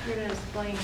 You're going to explain.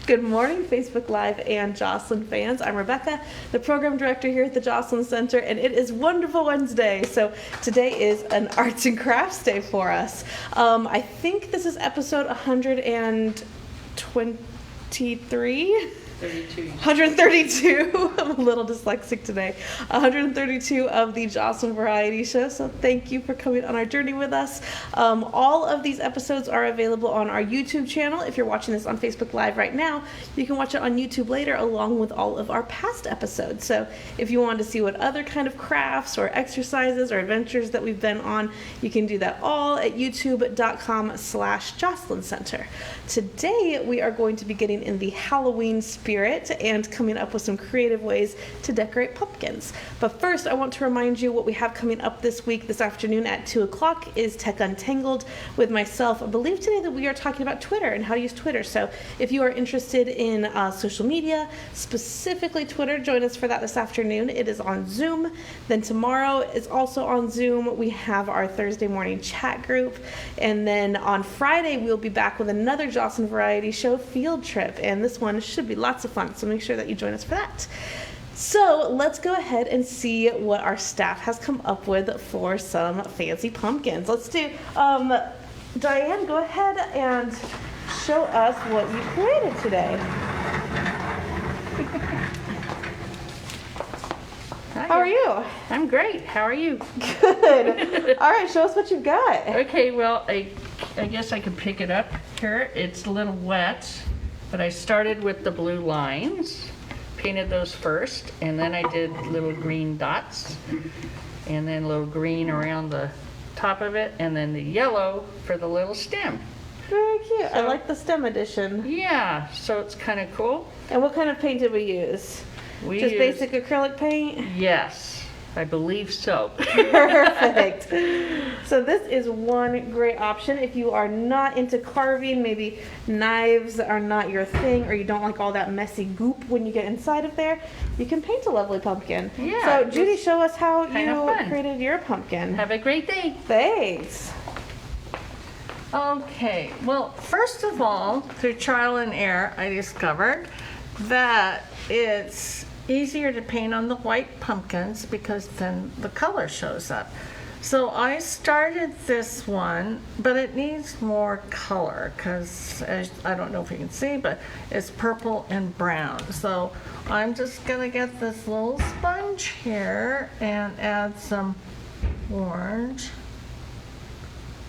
Good morning, Facebook Live and Joslyn fans. I'm Rebecca, the program director here at the Joslyn Center, and it is Wonderful Wednesday. So today is an arts and crafts day for us. I think this is episode 123. 132. I'm a little dyslexic today. 132 of the Joslyn Variety Show. So thank you for coming on our journey with us. All of these episodes are available on our YouTube channel. If you're watching this on Facebook Live right now, you can watch it on YouTube later along with all of our past episodes. So if you want to see what other kind of crafts or exercises or adventures that we've been on, you can do that all at youtube.com/Joslyn Center. Today we are going to be getting in the Halloween spirit and coming up with some creative ways to decorate pumpkins. But first, I want to remind you what we have coming up this week. This afternoon at 2 o'clock is Tech Untangled with myself. I believe today that we are talking about Twitter and how to use Twitter. So if you are interested in social media, specifically Twitter, join us for that this afternoon. It is on Zoom. Then tomorrow is also on Zoom. We have our Thursday morning chat group. And then on Friday, we'll be back with another Joslyn Variety Show field trip. And this one should be lots of fun, so make sure that you join us for that. So let's go ahead and see what our staff has come up with for some fancy pumpkins. Let's do, Diane, go ahead and show us what you created today. Hi. How are you? I'm great. How are you? Good. All right, show us what you've got. Okay, well, I guess I can pick it up here. It's a little wet, but I started with the blue lines, painted those first, and then I did little green dots, and then a little green around the top of it, and then the yellow for the little stem. Very cute. I So- like the STEM edition. Yeah, so it's kind of cool. And what kind of paint did we use? We Just used- basic acrylic paint? Yes, I believe so. Perfect. So this is one great option if you are not into carving, maybe knives are not your thing, or you don't like all that messy goop when you get inside of there, you can paint a lovely pumpkin. Yeah, So it's Judy, show us how kinda you fun. created your pumpkin. Have a great day. Thanks. Okay, well, first of all, through trial and error, I discovered that it's easier to paint on the white pumpkins because then the color shows up. So I started this one, but it needs more color because I don't know if you can see, but it's purple and brown. So I'm just gonna get this little sponge here and add some orange.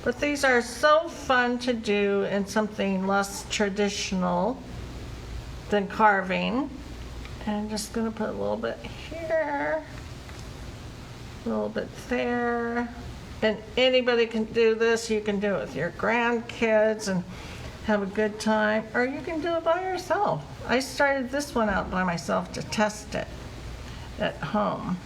But these are so fun to do in something less traditional than carving. And I'm just gonna put a little bit here, a little bit there. And anybody can do this. You can do it with your grandkids and have a good time, or you can do it by yourself. I started this one out by myself to test it at home.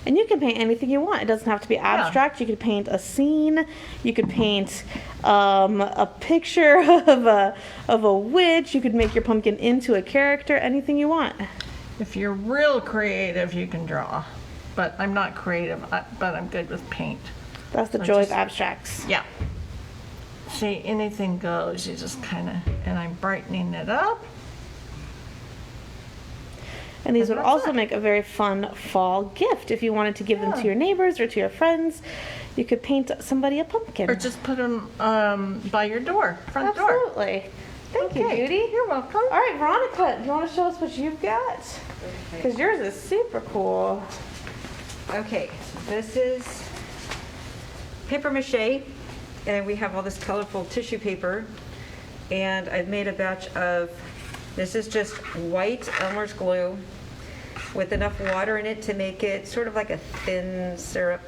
And you can paint anything you want. It doesn't have to be abstract. You could paint a scene. You could paint a picture of a witch. You could make your pumpkin into a character. Anything you want. If you're real creative, you can draw. But I'm not creative, but I'm good with paint. That's the So joy just- of abstracts. Yeah. See, anything goes. You just kind of, and I'm brightening it up. And these would That's also it. make a very fun fall gift if you wanted to give them to Yeah. your neighbors or to your friends. You could paint somebody a pumpkin. Or just put them by your door, front door. Absolutely. Thank you, Okay. Judy. You're welcome. All right, Veronica, do you want to show us what you've got? Because yours is super cool. Okay, this is paper mache, and we have all this colorful tissue paper, and I've made a batch of, this is just white Elmer's glue with enough water in it to make it sort of like a thin syrup.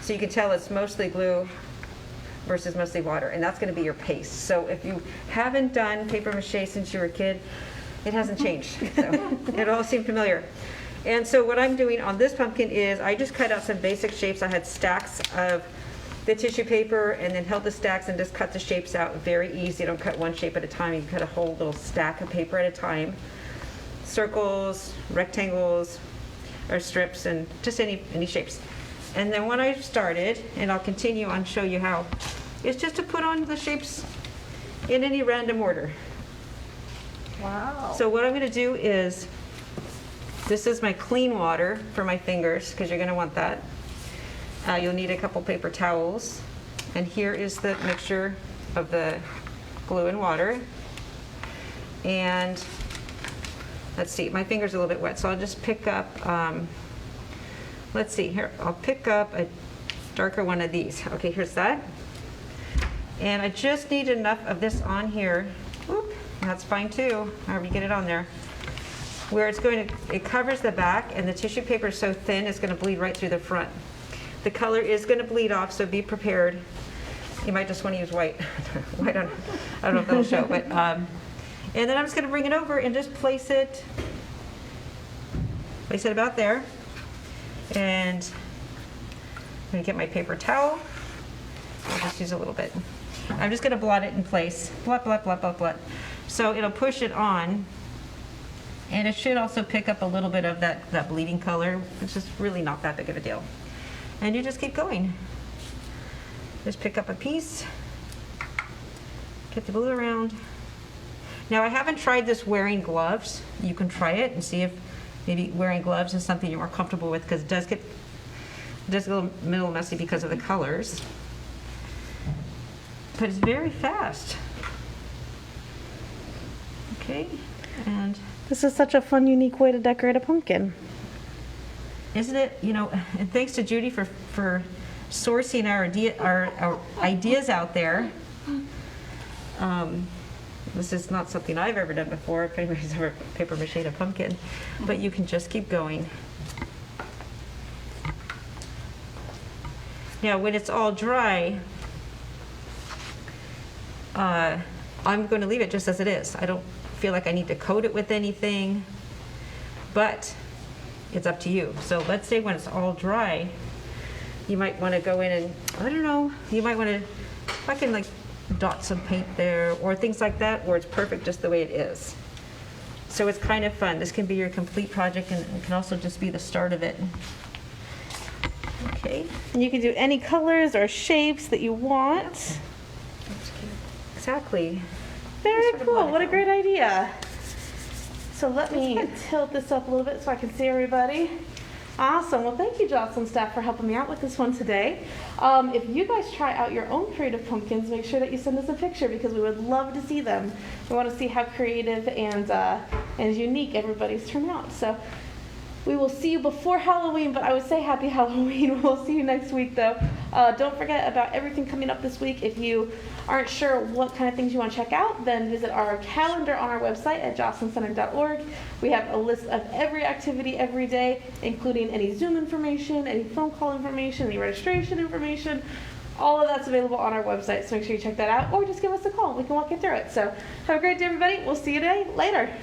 So you can tell it's mostly glue versus mostly water, and that's going to be your paste. So if you haven't done paper mache since you were a kid, it hasn't changed. So it all seemed familiar. And so what I'm doing on this pumpkin is I just cut out some basic shapes. I had stacks of the tissue paper and then held the stacks and just cut the shapes out. Very easy. You don't cut one shape at a time. You cut a whole little stack of paper at a time. Circles, rectangles, or strips, and just any shapes. And then what I started, and I'll continue on show you how, is just to put on the shapes in any random order. Wow. So what I'm going to do is, this is my clean water for my fingers, because you're going to want that. You'll need a couple paper towels. And here is the mixture of the glue and water. And let's see, my finger's a little bit wet, so I'll just pick up, let's see, here, I'll pick up a darker one of these. Okay, here's that. And I just need enough of this on here. Whoop, that's fine too, however you get it on there. Where it's going to, it covers the back, and the tissue paper is so thin it's going to bleed right through the front. The color is going to bleed off, so be prepared. You might just want to use white. White, I don't know if that'll show, but, and then I'm just going to bring it over and just place it about there. And I'm going to get my paper towel. I'll just use a little bit. I'm just going to blot it in place. Blot, blot, blot, blot, blot. So it'll push it on. And it should also pick up a little bit of that bleeding color, which is really not that big of a deal. And you just keep going. Just pick up a piece, get the glue around. Now I haven't tried this wearing gloves. You can try it and see if maybe wearing gloves is something you're more comfortable with, because it does get a little messy because of the colors. But it's very fast. Okay, and This is such a fun, unique way to decorate a pumpkin. isn't it? You know, and thanks to Judy for sourcing our ideas out there. This is not something I've ever done before, if anybody's ever paper mache a pumpkin, but you can just keep going. Now, when it's all dry, I'm going to leave it just as it is. I don't feel like I need to coat it with anything, but it's up to you. So let's say when it's all dry, you might want to go in and, I don't know, you might want to, I can like dot some paint there or things like that, or it's perfect just the way it is. So it's kind of fun. This can be your complete project, and it can also just be the start of it. Okay. And you can do any colors or shapes that you want. That's cute. Exactly. Very Sort of cool. What a monochrome. great idea. So let me tilt this up a little bit so I can see everybody. Awesome. Well, thank you, Joslyn staff, for helping me out with this one today. If you guys try out your own creative pumpkins, make sure that you send us a picture, because we would love to see them. We want to see how creative and unique everybody's turned out. So we will see you before Halloween, but I would say happy Halloween. We'll see you next week, though. Don't forget about everything coming up this week. If you aren't sure what kind of things you want to check out, then visit our calendar on our website at joslyncenter.org. We have a list of every activity every day, including any Zoom information, any phone call information, any registration information. All of that's available on our website, so make sure you check that out, or just give us a call. We can walk you through it. So have a great day, everybody. We'll see you later.